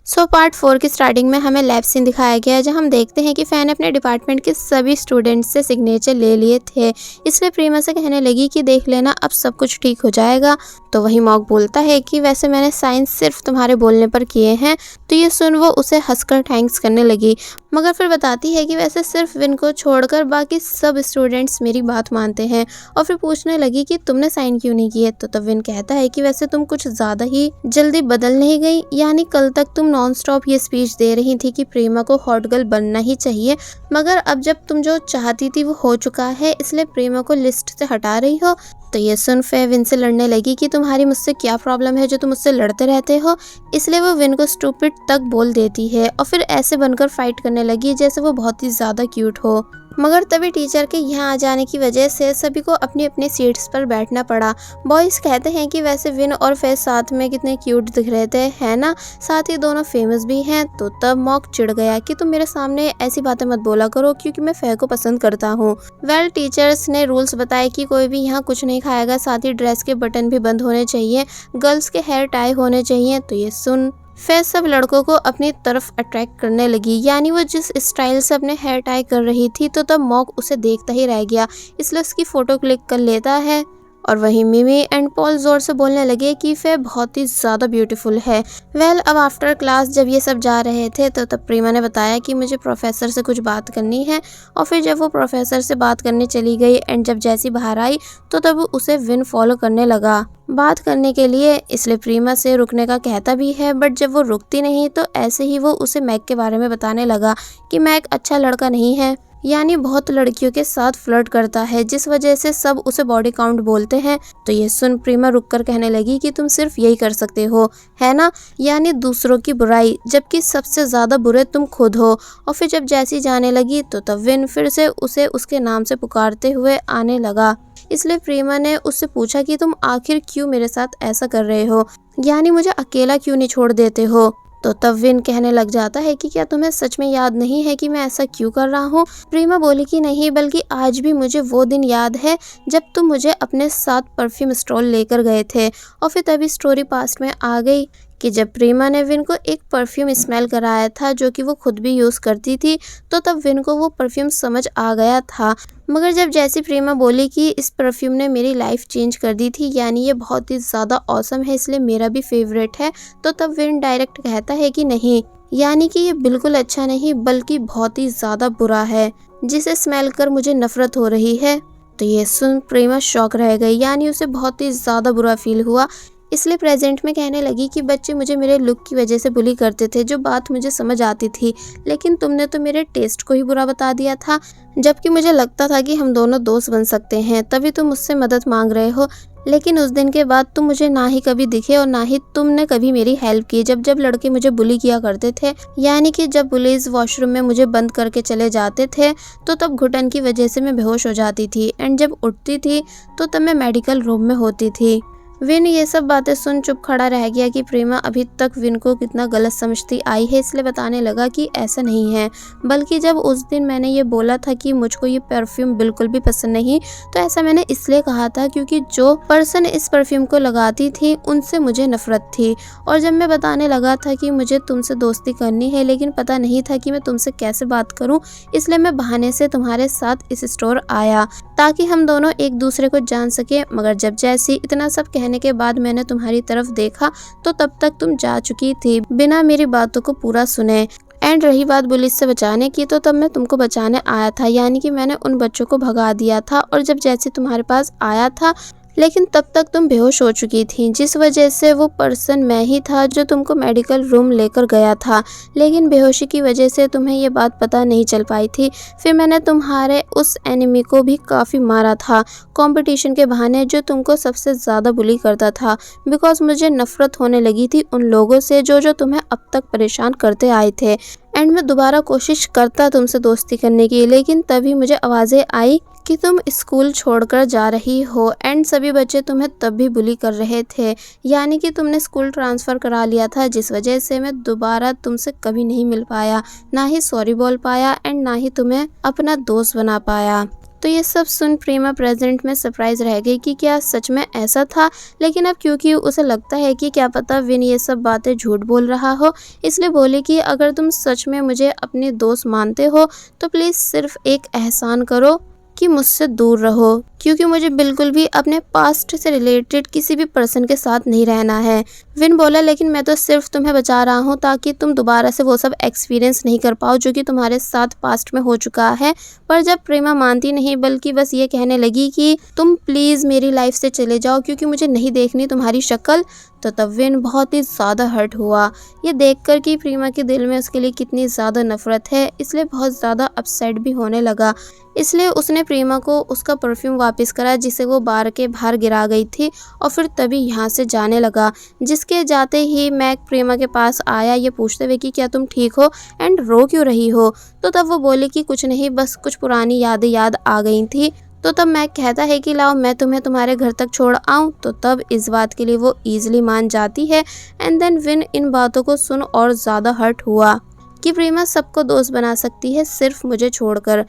Part 4 की starting में हमें लैब सीन दिखाया गया है, जहाँ हम देखते हैं कि फैन अपने डिपार्टमेंट के सभी स्टूडेंट्स से सिग्नेचर ले लिए थे। इसलिए प्रीमा से कहने लगी कि देख लेना, अब सब कुछ ठीक हो जाएगा। तो वही मॉक बोलता है कि वैसे मैंने साइन सिर्फ तुम्हारे बोलने पर किए हैं। तो ये सुन वो उसे हंसकर थैंक्स करने लगी, मगर फिर बताती है कि वैसे सिर्फ विन को छोड़कर बाकी सब स्टूडेंट्स मेरी बात मानते हैं। और फिर पूछने लगी कि तुमने साइन क्यों नहीं किए। तो तब विन कहता है कि वैसे तुम कुछ ज़्यादा ही जल्दी बदल नहीं गई, यानी कल तक तुम नॉन स्टॉप ये स्पीच दे रही थी कि प्रेमा को हॉट गर्ल बनना ही चाहिए, मगर अब जब तुम जो चाहती थी वो हो चुका है, इसलिए प्रेमा को लिस्ट से हटा रही हो। तो ये सुन फे विन से लड़ने लगी कि तुम्हारी मुझसे क्या प्रॉब्लम है जो तुम मुझसे लड़ते रहते हो। इसलिए वो विन को स्टूपिड तक बोल देती है और फिर ऐसे बनकर फाइट करने लगी जैसे वो बहुत ही ज़्यादा क्यूट हो। मगर तभी टीचर के यहाँ आ जाने की वजह से सभी को अपनी अपनी सीट्स पर बैठना पड़ा। बॉयज़ कहते हैं कि वैसे विन और फे साथ में कितने क्यूट दिख रहे थे, है ना, साथ ही दोनों फेमस भी हैं। तो तब मॉक चिढ़ गया कि तुम मेरे सामने ऐसी बातें मत बोला करो क्योंकि मैं फे को पसंद करता हूँ। टीचर्स ने रूल्स बताए कि कोई भी यहाँ कुछ नहीं खाएगा, साथ ही ड्रेस के बटन भी बंद होने चाहिए, गर्ल्स के हेयर टाई होने चाहिए। तो ये सुन फैज सब लड़कों को अपनी तरफ अट्रैक्ट करने लगी, यानी वो जिस स्टाइल से अपने हेयर टाई कर रही थी। तो तब मॉक उसे देखता ही रह गया, इसलिए उसकी फ़ोटो क्लिक कर लेता है। और वहीं मिमी एंड पॉल जोर से बोलने लगे कि फे बहुत ही ज़्यादा ब्यूटीफुल है। अब आफ्टर क्लास जब ये सब जा रहे थे तो तब प्रीमा ने बताया कि मुझे प्रोफेसर से कुछ बात करनी है। और फिर जब वो प्रोफेसर से बात करने चली गई एंड जब जैसी बाहर आई तो तब उसे विन फॉलो करने लगा बात करने के लिए, इसलिए प्रीमा से रुकने का कहता भी है। बट जब वो रुकती नहीं तो ऐसे ही वो उसे मैक के बारे में बताने लगा कि मैक अच्छा लड़का नहीं है, यानी बहुत लड़कियों के साथ फ्लर्ट करता है, जिस वजह से सब उसे बॉडी काउंट बोलते हैं। तो ये सुन प्रीमा रुककर कहने लगी कि तुम सिर्फ यही कर सकते हो, है ना, यानी दूसरों की बुराई, जबकि सबसे ज़्यादा बुरे तुम खुद हो। और फिर जब जैसी जाने लगी तो तब विन फिर से उसे उसके नाम से पुकारते हुए आने लगा। इसलिए प्रीमा ने उससे पूछा कि तुम आखिर क्यों मेरे साथ ऐसा कर रहे हो, यानी मुझे अकेला क्यों नहीं छोड़ देते हो। तो तब विन कहने लग जाता है कि क्या तुम्हें सच में याद नहीं है कि मैं ऐसा क्यों कर रहा हूँ। प्रीमा बोली कि नहीं, बल्कि आज भी मुझे वो दिन याद है जब तुम मुझे अपने साथ परफ्यूम स्टॉल लेकर गए थे। और फिर तभी स्टोरी पास्ट में आ गई कि जब प्रीमा ने विन को एक परफ्यूम स्मेल कराया था जो कि वो खुद भी यूज़ करती थी, तो तब विन को वो परफ्यूम समझ आ गया था। मगर जब जैसी प्रीमा बोली कि इस परफ्यूम ने मेरी लाइफ चेंज कर दी थी, यानी ये बहुत ही ज़्यादा ऑसम है, इसलिए मेरा भी फेवरेट है, तो तब विन डायरेक्ट कहता है कि नहीं, यानी कि ये बिल्कुल अच्छा नहीं बल्कि बहुत ही ज़्यादा बुरा है, जिसे स्मेल कर मुझे नफरत हो रही है। तो ये सुन प्रीमा शॉक रह गई, यानी उसे बहुत ही ज़्यादा बुरा फील हुआ। इसलिए प्रेजेंट में कहने लगी कि बच्चे मुझे मेरे लुक की वजह से बुली करते थे, जो बात मुझे समझ आती थी, लेकिन तुमने तो मेरे टेस्ट को ही बुरा बता दिया था, जबकि मुझे लगता था कि हम दोनों दोस्त बन सकते हैं, तभी तुम मुझसे मदद मांग रहे हो। लेकिन उस दिन के बाद तुम मुझे ना ही कभी दिखे और ना ही तुमने कभी मेरी हेल्प की जब जब लड़के मुझे बुली किया करते थे, यानी कि जब बुलीज वॉशरूम में मुझे बंद करके चले जाते थे तो तब घुटन की वजह से मैं बेहोश हो जाती थी, एंड जब उठती थी तो तब मैं मेडिकल रूम में होती थी। विन ये सब बातें सुन चुप खड़ा रह गया कि प्रेमा अभी तक विन को कितना गलत समझती आई है, इसलिए बताने लगा कि ऐसा नहीं है, बल्कि जब उस दिन मैंने ये बोला था कि मुझको ये परफ्यूम बिल्कुल भी पसंद नहीं, तो ऐसा मैंने इसलिए कहा था क्योंकि जो पर्सन इस परफ्यूम को लगाती थी उनसे मुझे नफरत थी। और जब मैं बताने लगा था कि मुझे तुमसे दोस्ती करनी है लेकिन पता नहीं था कि मैं तुमसे कैसे बात करूं, इसलिए मैं बहाने से तुम्हारे साथ इस स्टोर आया ताकि हम दोनों एक दूसरे को जान सके। मगर जब जैसी इतना सब कहने के बाद मैंने तुम्हारी तरफ देखा तो तब तक तुम जा चुकी थी बिना मेरी बातों को पूरा सुने। एंड रही बात पुलिस से बचाने की, तो तब मैं तुमको बचाने आया था, यानी कि मैंने उन बच्चों को भगा दिया था। और जब जैसे तुम्हारे पास आया था लेकिन तब तक तुम बेहोश हो चुकी थी, जिस वजह से वो पर्सन मैं ही था जो तुमको मेडिकल रूम लेकर गया था, लेकिन बेहोशी की वजह से तुम्हें ये बात पता नहीं चल पाई थी। फिर मैंने तुम्हारे उस एनिमी को भी काफ़ी मारा था कंपटीशन के बहाने, जो तुमको सबसे ज़्यादा बुली करता था, बिकॉज मुझे नफरत होने लगी थी उन लोगों से जो तुम्हें अब तक परेशान करते आए थे। एंड मैं दोबारा कोशिश करता तुमसे दोस्ती करने की, लेकिन तभी मुझे आवाज़ें आई कि तुम स्कूल छोड़कर जा रही हो, एंड सभी बच्चे तुम्हें तब भी बुली कर रहे थे, यानी कि तुमने स्कूल ट्रांसफ़र करा लिया था, जिस वजह से मैं दोबारा तुमसे कभी नहीं मिल पाया, ना ही सॉरी बोल पाया एंड ना ही तुम्हें अपना दोस्त बना पाया। तो ये सब सुन प्रेमा प्रेजेंट में सरप्राइज रह गई कि क्या सच में ऐसा था। लेकिन अब क्योंकि उसे लगता है कि क्या पता विन ये सब बातें झूठ बोल रहा हो, इसलिए बोली कि अगर तुम सच में मुझे अपनी दोस्त मानते हो तो प्लीज़ सिर्फ एक एहसान करो कि मुझसे दूर रहो, क्योंकि मुझे बिल्कुल भी अपने पास्ट से रिलेटेड किसी भी पर्सन के साथ नहीं रहना है। विन बोला लेकिन मैं तो सिर्फ तुम्हें बचा रहा हूँ ताकि तुम दोबारा से वो सब एक्सपीरियंस नहीं कर पाओ जो कि तुम्हारे साथ पास्ट में हो चुका है। पर जब प्रेमा मानती नहीं बल्कि बस ये कहने लगी कि तुम प्लीज़ मेरी लाइफ से चले जाओ क्योंकि मुझे नहीं देखनी तुम्हारी शक्ल, तो तब विन बहुत ही ज़्यादा हर्ट हुआ ये देखकर कि प्रेमा के दिल में उसके लिए कितनी ज़्यादा नफरत है, इसलिए बहुत ज़्यादा अपसेट भी होने लगा। इसलिए उसने प्रेमा को उसका परफ्यूम वापस करा जिसे वो बार के बाहर गिरा गई थी और फिर तभी यहाँ से जाने लगा। जिसके जाते ही मैक प्रेमा के पास आया ये पूछते हुए कि क्या तुम ठीक हो एंड रो क्यों रही हो। तो तब वो बोली कि कुछ नहीं, बस कुछ पुरानी यादें याद आ गई थी। तो तब मैक कहता है कि लाओ मैं तुम्हें तुम्हारे घर तक छोड़ आऊँ। तो तब इस बात के लिए वो ईजिली मान जाती है। एंड देन विन इन बातों को सुन और ज़्यादा हर्ट हुआ कि प्रेमा सबको दोस्त बना सकती है सिर्फ मुझे छोड़कर।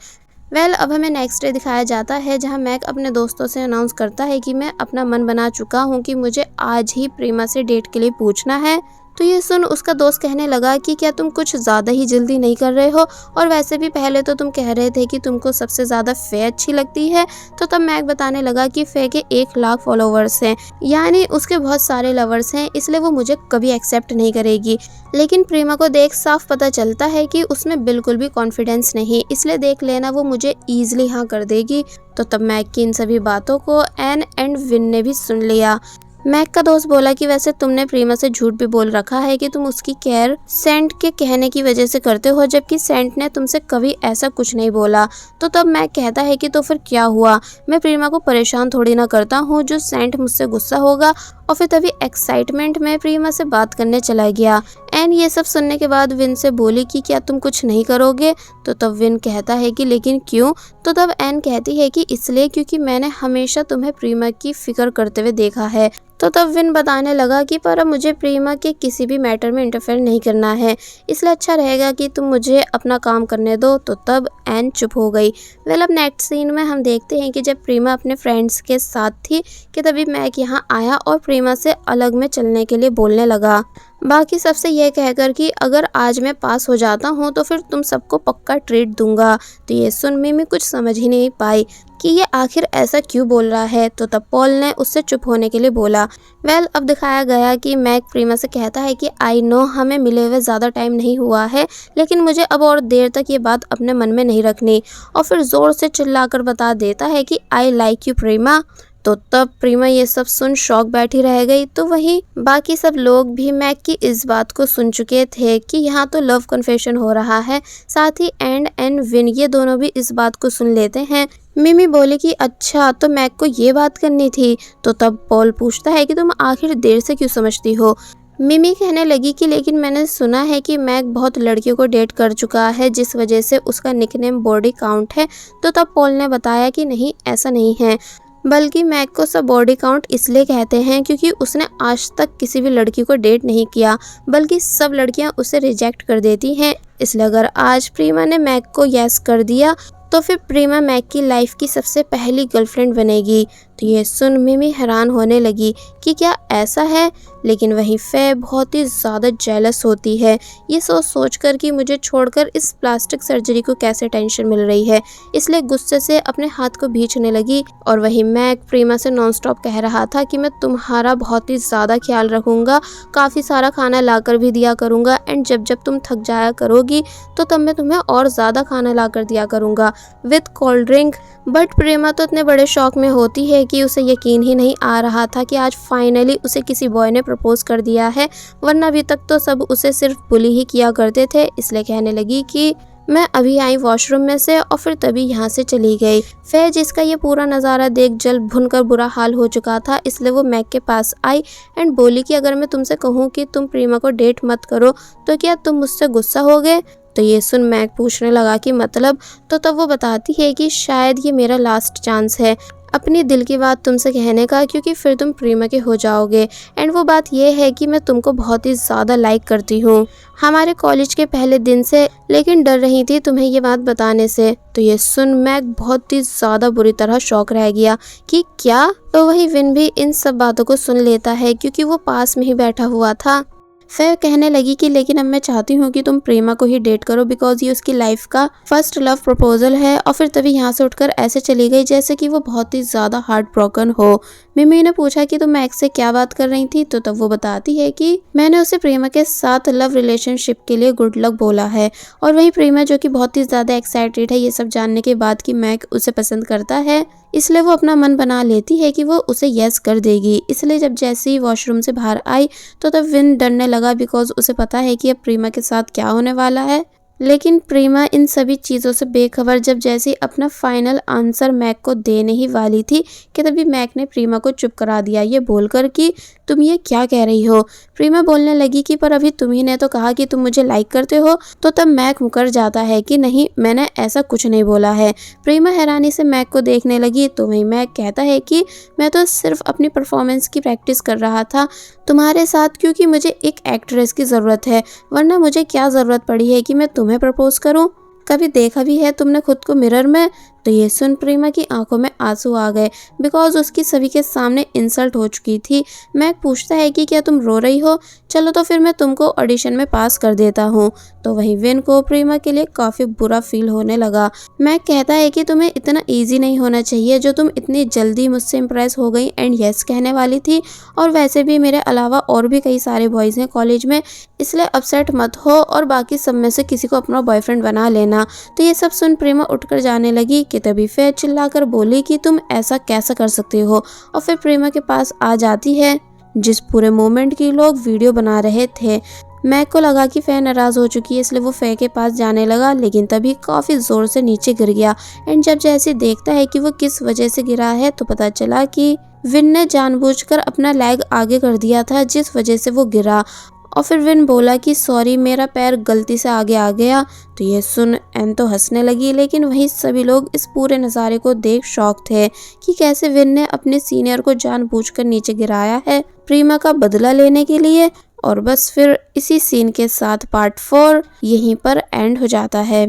अब हमें नेक्स्ट डे दिखाया जाता है जहां मैक अपने दोस्तों से अनाउंस करता है कि मैं अपना मन बना चुका हूं कि मुझे आज ही प्रेमा से डेट के लिए पूछना है। तो ये सुन उसका दोस्त कहने लगा कि क्या तुम कुछ ज़्यादा ही जल्दी नहीं कर रहे हो, और वैसे भी पहले तो तुम कह रहे थे कि तुमको सबसे ज़्यादा फे अच्छी लगती है। तो तब मैक बताने लगा कि फे के 1 लाख फॉलोवर्स हैं, यानी उसके बहुत सारे लवर्स हैं, इसलिए वो मुझे कभी एक्सेप्ट नहीं करेगी। लेकिन प्रेमा को देख साफ पता चलता है कि उसमें बिल्कुल भी कॉन्फिडेंस नहीं, इसलिए देख लेना वो मुझे ईजिली हाँ कर देगी। तो तब मैक की इन सभी बातों को एन एंड विन ने भी सुन लिया। मैक का दोस्त बोला कि वैसे तुमने प्रेमा से झूठ भी बोल रखा है कि तुम उसकी केयर सेंट के कहने की वजह से करते हो, जबकि सेंट ने तुमसे कभी ऐसा कुछ नहीं बोला। तो तब मैक कहता है कि तो फिर क्या हुआ, मैं प्रेमा को परेशान थोड़ी ना करता हूँ जो सेंट मुझसे गुस्सा होगा। और फिर तभी एक्साइटमेंट में प्रेमा से बात करने चला गया। एन ये सब सुनने के बाद विन से बोली कि क्या तुम कुछ नहीं करोगे। तो तब विन कहता है कि लेकिन क्यों। तो तब एन कहती है कि इसलिए क्योंकि मैंने हमेशा तुम्हें प्रेमा की फिक्र करते हुए देखा है। तो तब विन बताने लगा कि पर अब मुझे प्रेमा के किसी भी मैटर में इंटरफेयर नहीं करना है, इसलिए अच्छा रहेगा कि तुम मुझे अपना काम करने दो। तो तब एन चुप हो गई। अब नेक्स्ट सीन में हम देखते हैं कि जब प्रेमा अपने फ्रेंड्स के साथ थी कि तभी मैक यहाँ आया और प्रेमा से अलग में चलने के लिए बोलने लगा, बाकी सबसे यह कहकर कि अगर आज मैं पास हो जाता हूँ तो फिर तुम सबको पक्का ट्रीट दूंगा। तो ये सुन मिमी कुछ समझ ही नहीं पाई कि ये आखिर ऐसा क्यों बोल रहा है। तो तब पॉल ने उससे चुप होने के लिए बोला। अब दिखाया गया कि मैक प्रेमा से कहता है कि आई नो हमें मिले हुए ज़्यादा टाइम नहीं हुआ है, लेकिन मुझे अब और देर तक ये बात अपने मन में नहीं रखनी। और फिर ज़ोर से चिल्लाकर बता देता है कि आई लाइक यू प्रेमा। तो तब प्रेमा ये सब सुन शॉक बैठी रह गई। तो वहीं बाकी सब लोग भी मैक की इस बात को सुन चुके थे कि यहाँ तो लव कन्फेशन हो रहा है। साथ ही एंड विन ये दोनों भी इस बात को सुन लेते हैं। मिमी बोली कि अच्छा तो मैक को ये बात करनी थी। तो तब पॉल पूछता है कि तुम आखिर देर से क्यों समझती हो। मिमी कहने लगी कि लेकिन मैंने सुना है कि मैक बहुत लड़कियों को डेट कर चुका है जिस वजह से उसका निकनेम बॉडी काउंट है। तो तब पॉल ने बताया कि नहीं ऐसा नहीं है, बल्कि मैक को सब बॉडी काउंट इसलिए कहते हैं क्योंकि उसने आज तक किसी भी लड़की को डेट नहीं किया, बल्कि सब लड़कियां उसे रिजेक्ट कर देती हैं। इसलिए अगर आज प्रेमा ने मैक को यस कर दिया तो फिर प्रेमा मैक की लाइफ की सबसे पहली गर्लफ्रेंड बनेगी। तो ये सुन मिमी हैरान होने लगी कि क्या ऐसा है। लेकिन वहीं फे बहुत ही ज़्यादा जेलस होती है ये सोच कर कि मुझे छोड़कर इस प्लास्टिक सर्जरी को कैसे टेंशन मिल रही है, इसलिए गुस्से से अपने हाथ को भींचने लगी। और वहीं मैक प्रेमा से नॉनस्टॉप कह रहा था कि मैं तुम्हारा बहुत ही ज़्यादा ख्याल रखूँगा, काफ़ी सारा खाना लाकर भी दिया करूँगा, एंड जब जब तुम थक जाया करोगी तो तब मैं तुम्हें और ज़्यादा खाना लाकर दिया करूँगा विद कोल्ड ड्रिंक। बट प्रेमा तो इतने बड़े शौक में होती है कि उसे यकीन ही नहीं आ रहा था कि आज फाइनली उसे किसी बॉय ने प्रपोज कर दिया है, वरना अभी तक तो सब उसे सिर्फ बुली ही किया करते थे। इसलिए कहने लगी कि मैं अभी आई वॉशरूम में से, और फिर तभी यहाँ से चली गई। फिर जिसका ये पूरा नज़ारा देख जल भुनकर बुरा हाल हो चुका था, इसलिए वो मैक के पास आई एंड बोली कि अगर मैं तुमसे कहूँ कि तुम प्रेमा को डेट मत करो तो क्या तुम मुझसे गुस्सा होगे। तो ये सुन मैक पूछने लगा कि मतलब। तो तब वो बताती है कि शायद ये मेरा लास्ट चांस है, अपनी दिल की बात तुमसे कहने का, क्योंकि फिर तुम प्रेमा के हो जाओगे। एंड वो बात ये है कि मैं तुमको बहुत ही ज़्यादा लाइक करती हूँ हमारे कॉलेज के पहले दिन से, लेकिन डर रही थी तुम्हें ये बात बताने से। तो ये सुन मैक बहुत ही ज़्यादा बुरी तरह शॉक रह गया कि क्या। तो वही विन भी इन सब बातों को सुन लेता है क्योंकि वो पास में ही बैठा हुआ था। फिर कहने लगी कि लेकिन अब मैं चाहती हूँ कि तुम प्रेमा को ही डेट करो, बिकॉज ये उसकी लाइफ का फर्स्ट लव प्रपोजल है। और फिर तभी यहाँ से उठकर ऐसे चली गई जैसे कि वो बहुत ही ज़्यादा हार्ट ब्रोकन हो। मिमी ने पूछा कि तुम मैक्स से क्या बात कर रही थी, तो तब वो बताती है कि मैंने उसे प्रेमा के साथ लव रिलेशनशिप के लिए गुड लक बोला है। और वही प्रेमा जो कि बहुत ही ज़्यादा एक्साइटेड है ये सब जानने के बाद कि मैक उसे पसंद करता है, इसलिए वो अपना मन बना लेती है कि वो उसे यस कर देगी। इसलिए जब जैसे ही वॉशरूम से बाहर आई तो तब विन डरने लगा, बिकॉज उसे पता है कि अब प्रेमा के साथ क्या होने वाला है। लेकिन प्रेमा इन सभी चीज़ों से बेखबर जब जैसे अपना फाइनल आंसर मैक को देने ही वाली थी कि तभी मैक ने प्रेमा को चुप करा दिया, ये बोलकर कि तुम ये क्या कह रही हो। प्रेमा बोलने लगी कि पर अभी तुम्ही ने तो कहा कि तुम मुझे लाइक करते हो। तो तब मैक मुकर जाता है कि नहीं, मैंने ऐसा कुछ नहीं बोला है। प्रेमा हैरानी से मैक को देखने लगी तो वही मैक कहता है कि मैं तो सिर्फ अपनी परफॉर्मेंस की प्रैक्टिस कर रहा था तुम्हारे साथ, क्योंकि मुझे एक एक्ट्रेस की ज़रूरत है, वरना मुझे क्या ज़रूरत पड़ी है कि मैं तुम्हें प्रपोज करूं। कभी देखा भी है तुमने खुद को मिरर में। तो ये सुन प्रेमा की आंखों में आंसू आ गए, बिकॉज उसकी सभी के सामने इंसल्ट हो चुकी थी। मैक पूछता है कि क्या तुम रो रही हो, चलो तो फिर मैं तुमको ऑडिशन में पास कर देता हूँ। तो वहीं विन को प्रेमा के लिए काफ़ी बुरा फील होने लगा। मैक कहता है कि तुम्हें इतना ईजी नहीं होना चाहिए जो तुम इतनी जल्दी मुझसे इम्प्रेस हो गई एंड यस कहने वाली थी। और वैसे भी मेरे अलावा और भी कई सारे बॉयज़ हैं कॉलेज में, इसलिए अपसेट मत हो और बाकी सब में से किसी को अपना बॉयफ्रेंड बना लेना। तो ये सब सुन प्रेमा उठकर जाने लगी कि तभी फिर चिल्लाकर बोली कि तुम ऐसा कैसा कर सकते हो। और फिर प्रेमा के पास आ जाती है जिस पूरे मोमेंट की लोग वीडियो बना रहे थे। मैक को लगा कि फे नाराज़ हो चुकी है, इसलिए वो फे के पास जाने लगा, लेकिन तभी काफ़ी ज़ोर से नीचे गिर गया। एंड जब जैसे देखता है कि वो किस वजह से गिरा है तो पता चला कि विन ने जानबूझकर अपना लेग आगे कर दिया था जिस वजह से वो गिरा। और फिर विन बोला कि सॉरी, मेरा पैर गलती से आगे आ गया। तो ये सुन एन तो हंसने लगी, लेकिन वहीं सभी लोग इस पूरे नज़ारे को देख शॉक थे कि कैसे विन ने अपने सीनियर को जानबूझकर नीचे गिराया है प्रेमा का बदला लेने के लिए। और बस फिर इसी सीन के साथ पार्ट 4 यहीं पर एंड हो जाता है।